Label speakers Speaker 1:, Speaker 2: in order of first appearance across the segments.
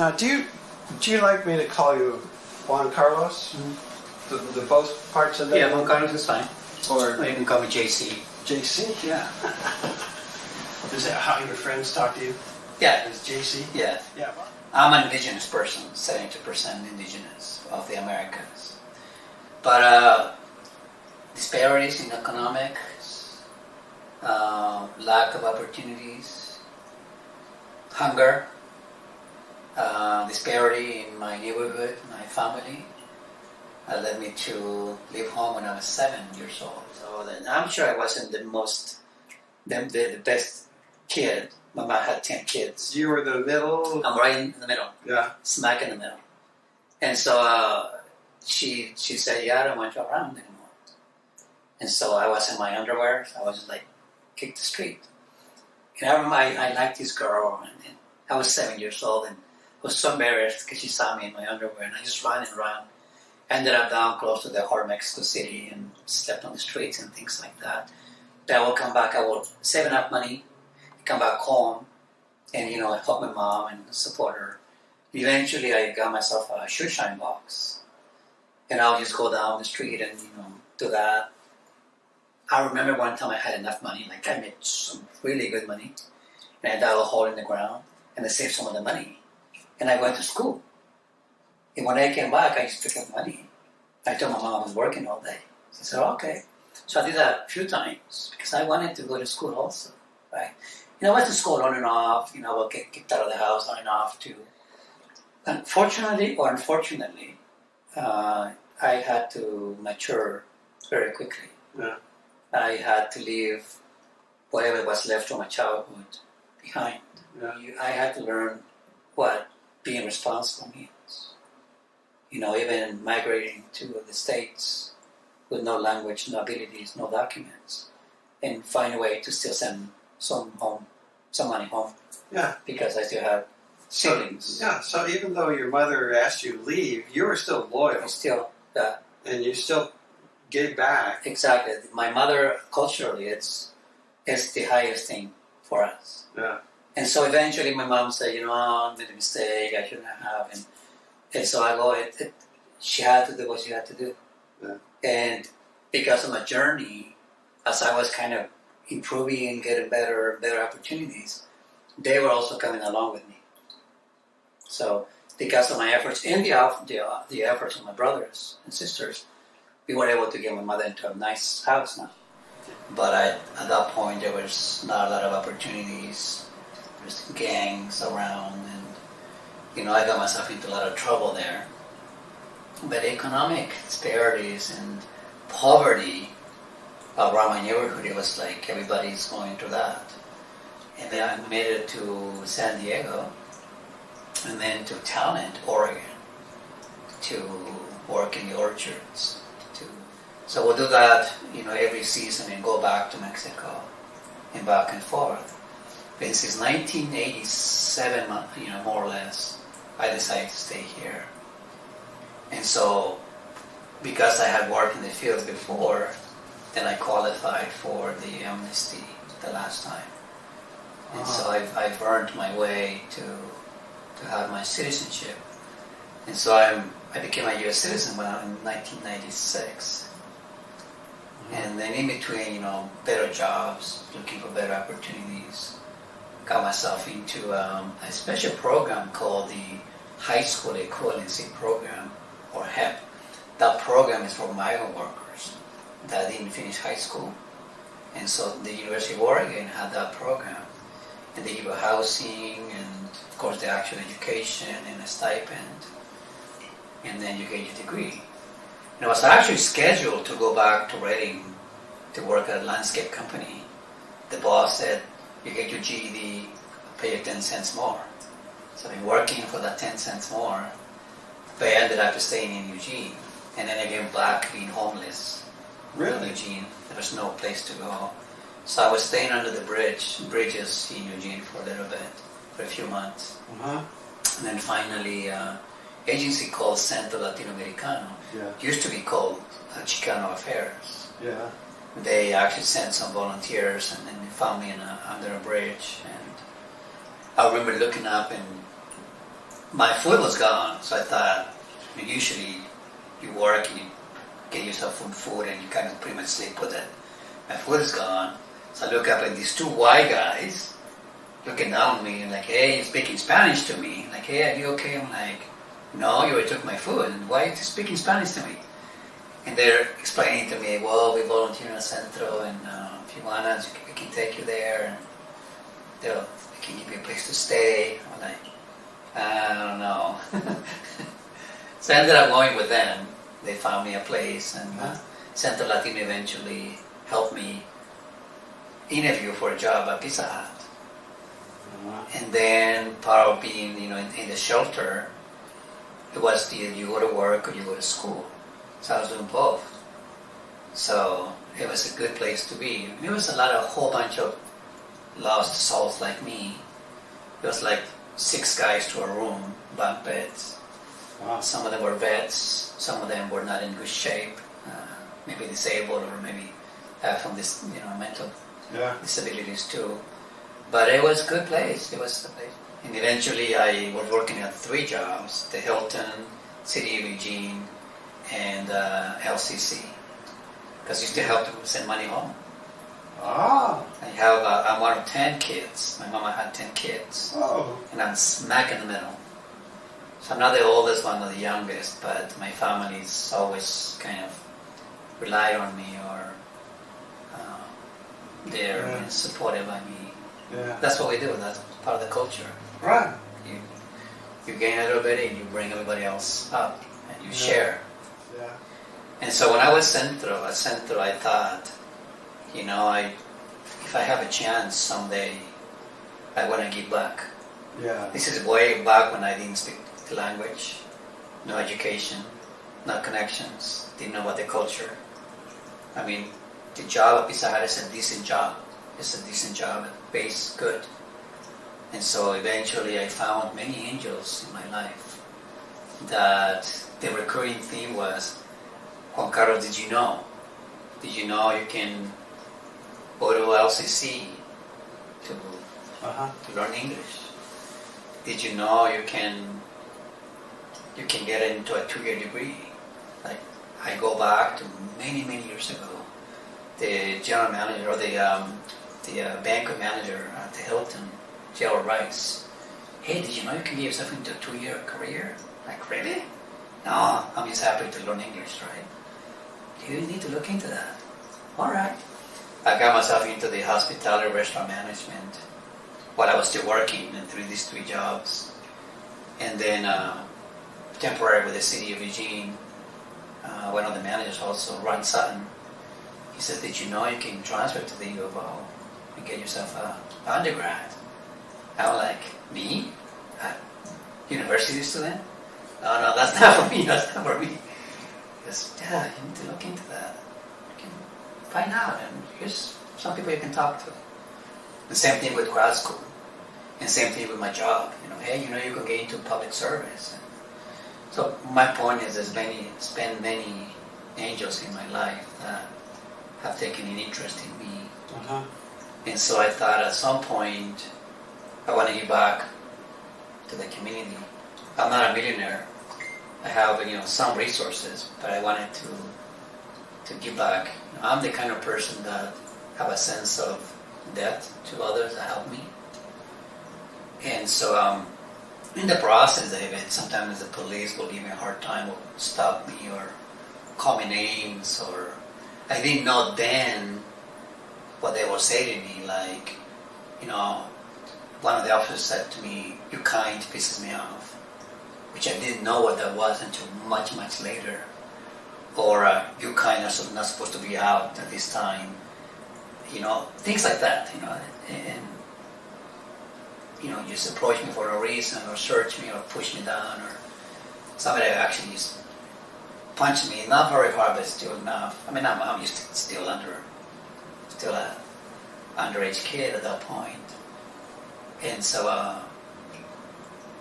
Speaker 1: Now, do you like me to call you Juan Carlos? The both parts of that?
Speaker 2: Yeah, Juan Carlos is fine.
Speaker 1: Or
Speaker 2: you can call me JC.
Speaker 1: JC? Yeah. Is that how your friends talk to you?
Speaker 2: Yeah.
Speaker 1: As JC?
Speaker 2: Yeah.
Speaker 1: Yeah.
Speaker 2: I'm an indigenous person, 70% indigenous of the Americas. But disparities in economics, lack of opportunities, hunger, disparity in my neighborhood, my family, led me to leave home when I was 7 years old. So then I'm sure I wasn't the best kid. My mom had 10 kids.
Speaker 1: You were the middle?
Speaker 2: I'm right in the middle.
Speaker 1: Yeah.
Speaker 2: Smack in the middle. And so she said, yeah, I don't want you around anymore. And so I was in my underwear. So I was like, kicked the street. And I remember I liked this girl. And I was 7 years old. And I was so embarrassed because she saw me in my underwear. And I just ran and ran. Ended up down close to the heart of Mexico City and slept on the streets and things like that. Then I would come back. I would save enough money, come back home, and help my mom and support her. Eventually, I got myself a shoe shine box, and I'll just go down the street and do that. I remember one time I had enough money, like I made some really good money, and I dug a hole in the ground, and I saved some of the money, and I went to school. And when I came back, I just took up money. I told my mom I was working all day. She said, okay. So I did that a few times because I wanted to go to school also, right? I went to school on and off. I would get kicked out of the house on and off too. Unfortunately or unfortunately, I had to mature very quickly.
Speaker 1: Yeah.
Speaker 2: I had to leave whatever was left from my childhood behind.
Speaker 1: Yeah.
Speaker 2: I had to learn what being responsible means. Even migrating to the States with no language, no abilities, no documents, and find a way to still send some money home.
Speaker 1: Yeah.
Speaker 2: Because I still had siblings.
Speaker 1: So even though your mother asked you to leave, you were still loyal.
Speaker 2: I still,
Speaker 1: and you still gave back.
Speaker 2: Exactly. My mother, culturally, it's the highest thing for us.
Speaker 1: Yeah.
Speaker 2: And so eventually my mom said, I made a mistake, I shouldn't have. And so I go, she had to do what she had to do.
Speaker 1: Yeah.
Speaker 2: And because of my journey, as I was kind of improving and getting better opportunities, they were also coming along with me. So because of my efforts and the efforts of my brothers and sisters, we were able to get my mother into a nice house now. But at that point, there was not a lot of opportunities. There's gangs around, and I got myself into a lot of trouble there. But economic disparities and poverty around my neighborhood, it was like everybody's going through that. And then I made it to San Diego, and then to Talent, Oregon, to work in the orchards. So we'll do that, every season and go back to Mexico and back and forth. But since 1987, more or less, I decided to stay here. And so, because I had worked in the field before, then I qualified for the amnesty the last time. And so I've earned my way to have my citizenship. And so I became a U.S. citizen in 1996. And then in between, better jobs, looking for better opportunities, got myself into a special program called the High School Equivalency Program, or HEP. That program is for migrant workers that didn't finish high school. And so the University of Oregon had that program. And they give you housing and, of course, the actual education and a stipend. And then you get your degree. And I was actually scheduled to go back to Reading to work at a landscape company. The boss said, you get your GED, pay you 10 cents more. So I've been working for that 10 cents more. But I ended up staying in Eugene. And then I came back being homeless.
Speaker 1: Really?
Speaker 2: In Eugene. There was no place to go. So I was staying under the bridges in Eugene for a little bit, for a few months.
Speaker 1: Uh-huh.
Speaker 2: And then finally, agency called Centro Latinoamericano.
Speaker 1: Yeah.
Speaker 2: Used to be called Chicano Affairs.
Speaker 1: Yeah.
Speaker 2: They actually sent some volunteers, and then they found me under a bridge. And I remember looking up, and my food was gone, so I thought, I mean, usually you work and you get yourself some food and you kind of pretty much sleep with it. My food is gone, so I look up and these two white guys looking down at me and like, hey, you're speaking Spanish to me. Like, hey, are you okay? I'm like, no, you already took my food, and why are you speaking Spanish to me? And they're explaining to me, well, we volunteer in a centro, and if you want us, we can take you there, and we can give you a place to stay. I'm like, I don't know. So I ended up going with them. They found me a place, and Centro Latino eventually helped me interview for a job at Pizza Hut. And then part of being, in the shelter, it was either you go to work or you go to school. So I was doing both. So it was a good place to be. There was a whole bunch of lost souls like me. It was like 6 guys to a room, bunk beds.
Speaker 1: Wow.
Speaker 2: Some of them were vets. Some of them were not in good shape. Maybe disabled, or maybe have some mental disabilities too. But it was a good place. It was a place. And eventually I was working at 3 jobs: the Hilton, City of Eugene, and LCC. Because I used to help them send money home.
Speaker 1: Ah.
Speaker 2: I'm one of 10 kids. My mama had 10 kids.
Speaker 1: Oh.
Speaker 2: And I'm smack in the middle. So I'm not the oldest one or the youngest, but my family's always kind of relied on me, or they're supportive of me.
Speaker 1: Yeah.
Speaker 2: That's what we do. That's part of the culture.
Speaker 1: Right.
Speaker 2: You gain a little bit and you bring everybody else up and you share.
Speaker 1: Yeah.
Speaker 2: And so when I was at Centro, I thought, if I have a chance someday, I want to give back.
Speaker 1: Yeah.
Speaker 2: This is way back when I didn't speak the language, no education, no connections, didn't know about the culture. I mean, the job at Pizza Hut is a decent job. It's a decent job. It pays good. And so eventually I found many angels in my life. That the recurring theme was, Juan Carlos, did you know? Did you know you can go to LCC to learn English? Did you know you can get into a 2-year degree? Like, I go back to many, many years ago. The general manager, or the banquet manager at the Hilton, Gerald Rice. Hey, did you know you can get yourself into a 2-year career? Like, really? No, I'm just happy to learn English, right? You need to look into that. All right. I got myself into the hospitality restaurant management while I was still working in these 3 jobs. And then temporary with the City of Eugene, one of the managers also, Ron Sutton, he said, did you know you can transfer to the U of O and get yourself an undergrad? I was like, me? A university student? No, that's not for me, that's not for me. He goes, yeah, you need to look into that. You can find out, and here's some people you can talk to. The same thing with grad school, and same thing with my job. Hey, you can get into public service. So my point is, there's been many angels in my life that have taken an interest in me. And so I thought at some point, I want to give back to the community. I'm not a millionaire. I have some resources, but I wanted to give back. I'm the kind of person that have a sense of debt to others that help me. And so in the process of it, sometimes the police will give me a hard time, will stop me or call me names, or I didn't know then what they will say to me, like, one of the officers said to me, "You kind pisses me off," which I didn't know what that was until much, much later. Or "You kind are not supposed to be out at this time," things like that, and just approach me for no reason, or search me, or push me down, or somebody actually just punched me, not very hard, but still enough. I mean, I'm just still an underage kid at that point. And so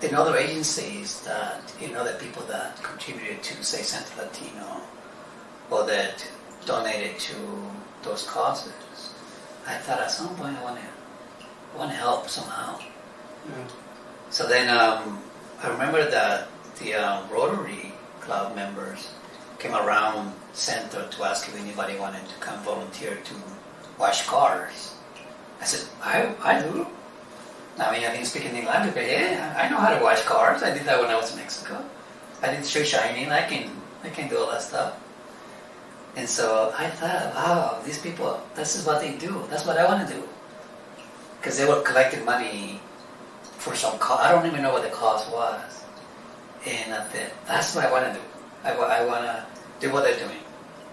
Speaker 2: in other agencies that, the people that contributed to, say, Centro Latino, or that donated to those causes, I thought at some point I want to help somehow. Yeah. So then I remember that the Rotary Club members came around center to ask if anybody wanted to come volunteer to wash cars. I said, I do. I mean, I didn't speak any language, but yeah, I know how to wash cars. I did that when I was in Mexico. I did shoe shining. I can do all that stuff. And so I thought, wow, these people, this is what they do. That's what I want to do. Because they were collecting money for some cause. I don't even know what the cause was. And I thought, that's what I want to do. I want to do what they're doing.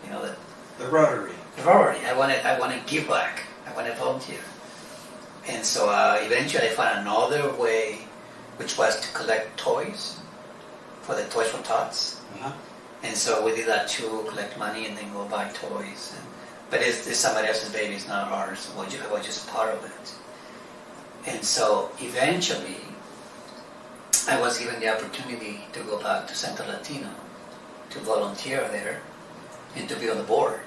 Speaker 2: You know,
Speaker 1: The Rotary.
Speaker 2: the Rotary. I want to give back. I want to volunteer. And so eventually I found another way, which was to collect toys for the Toys for Tots.
Speaker 1: Uh-huh.
Speaker 2: And so we did that too, collect money and then go buy toys. But it's somebody else's baby, it's not ours. I was just part of it. And so eventually I was given the opportunity to go back to Centro Latino to volunteer there and to be on the board.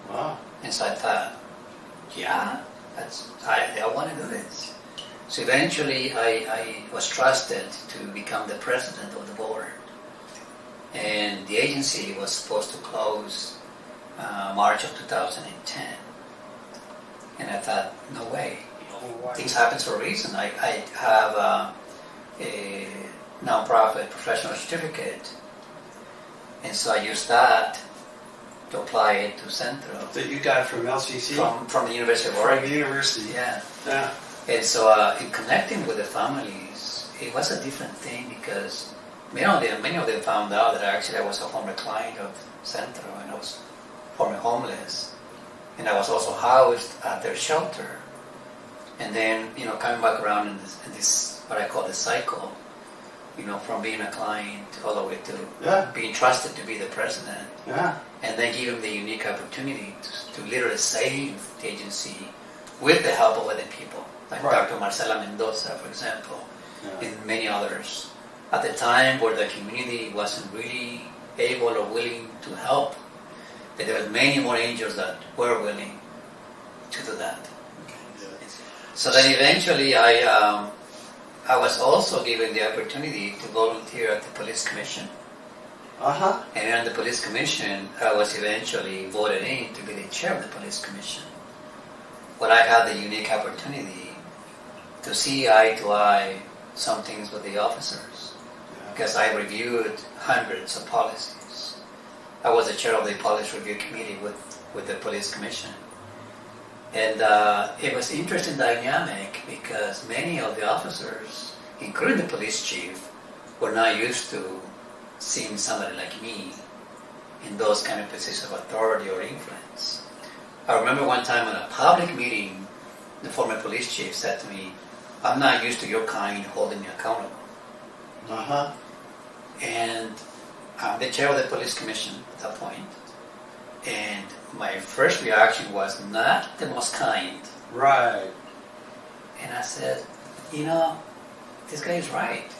Speaker 1: Wow.
Speaker 2: And so I thought, yeah, I want to do this. So eventually I was trusted to become the president of the board. And the agency was supposed to close March of 2010. And I thought, no way. Things happen for a reason. I have a nonprofit professional certificate. And so I used that to apply it to Centro.
Speaker 1: That you got from LCC?
Speaker 2: From the University of Oregon.
Speaker 1: From the university.
Speaker 2: Yeah.
Speaker 1: Yeah.
Speaker 2: And so in connecting with the families, it was a different thing because many of them found out that actually I was a former client of Centro and I was former homeless. And I was also housed at their shelter. And then, coming back around in this what I call the cycle, from being a client all the way to being trusted to be the president.
Speaker 1: Yeah.
Speaker 2: And then give them the unique opportunity to literally save the agency with the help of other people, like
Speaker 1: Right.
Speaker 2: Dr. Marcela Mendoza, for example, and many others. At the time where the community wasn't really able or willing to help, but there were many more angels that were willing to do that. So then eventually I was also given the opportunity to volunteer at the police commission.
Speaker 1: Uh-huh.
Speaker 2: And on the police commission, I was eventually voted in to be the chair of the police commission. But I had the unique opportunity to see eye to eye some things with the officers. Because I reviewed hundreds of policies. I was the chair of the policy review committee with the police commission. And it was interesting dynamic because many of the officers, including the police chief, were not used to seeing somebody like me in those kind of positions of authority or influence. I remember one time in a public meeting, the former police chief said to me, "I'm not used to your kind holding me accountable."
Speaker 1: Uh-huh.
Speaker 2: And I'm the chair of the police commission at that point. And my first reaction was not the most kind.
Speaker 1: Right.
Speaker 2: And I said, this guy is right.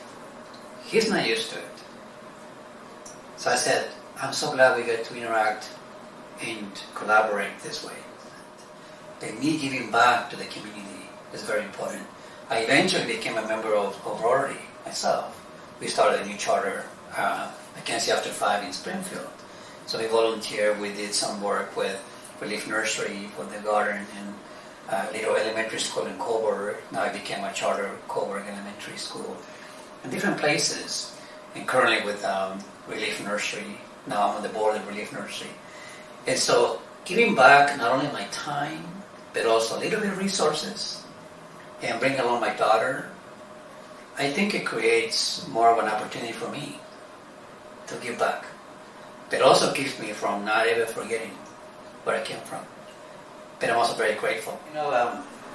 Speaker 2: He's not used to it. So I said, I'm so glad we get to interact and collaborate this way. And me giving back to the community is very important. I eventually became a member of Rotary myself. We started a new charter, Mackenzie After 5 in Springfield. So we volunteered, we did some work with Relief Nursery for the garden and Little Elementary School in Coburg. Now I became a charter of Coburg Elementary School. And different places. And currently with Relief Nursery. Now I'm on the board of Relief Nursery. And so giving back not only my time, but also a little bit of resources and bring along my daughter, I think it creates more of an opportunity for me to give back. But also keeps me from not ever forgetting where I came from. But I'm also very grateful.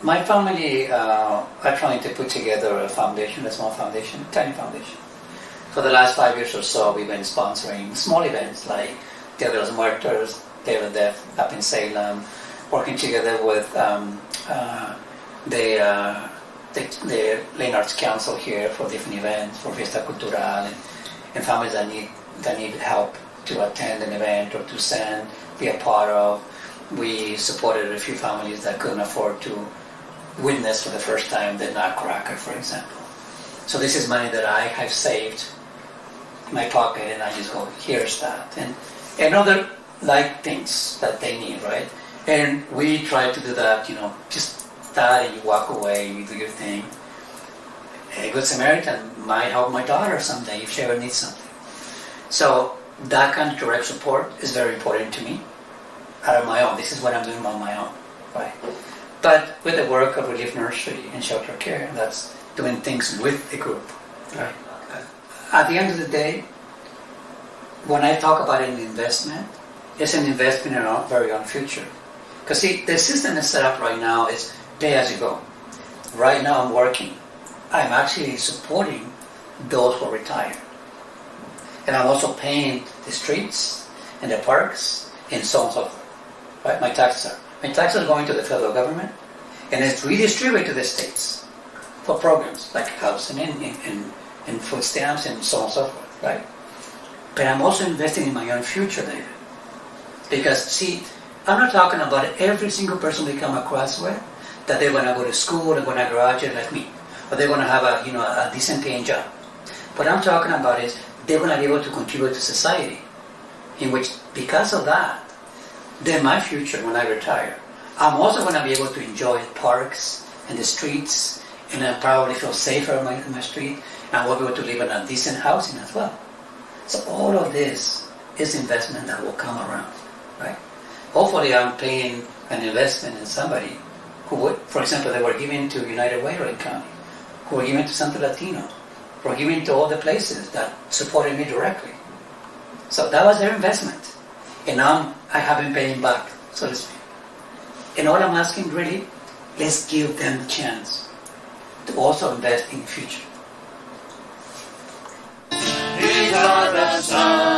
Speaker 2: My family are trying to put together a foundation, a small foundation, a tiny foundation. For the last 5 years or so, we've been sponsoring small events like Dia de los Muertos, Day of the Death up in Salem, working together with the Lane Arts Council here for different events, for Fiesta Cultural, and families that need help to attend an event or to send, be a part of. We supported a few families that couldn't afford to witness for the first time the Nutcracker, for example. So this is money that I have saved in my pocket, and I just go, here's that. And other like things that they need, right? And we try to do that, just that, and you walk away, you do your thing. A Good Samaritan might help my daughter someday if she ever needs something. So that kind of direct support is very important to me. Out of my own, this is what I'm doing on my own, right? But with the work of Relief Nursery and Shelter Care, that's doing things with the group, right? At the end of the day, when I talk about an investment, it's an investment in our very own future. Because see, the system that's set up right now is pay as you go. Right now I'm working. I'm actually supporting those who are retired. And I'm also paying the streets and the parks and so on and so forth. Right? My taxes are going to the federal government, and it's redistributed to the states for programs like housing and food stamps and so on and so forth, right? But I'm also investing in my own future, David. Because see, I'm not talking about every single person we come across with, that they're going to go to school, they're going to graduate like me, or they're going to have a decent paying job. What I'm talking about is they're going to be able to contribute to society, in which, because of that, then my future, when I retire, I'm also going to be able to enjoy parks and the streets, and I'll probably feel safer in my street, and I will be able to live in a decent housing as well. So all of this is investment that will come around, right? Hopefully I'm paying an investment in somebody who would, for example, they were giving to United Way Lake County, who were giving to Santo Latino, who were giving to all the places that supported me directly. So that was their investment. And now I have been paying back, so to speak. And all I'm asking really, let's give them the chance to also invest in the future.
Speaker 3: These are the songs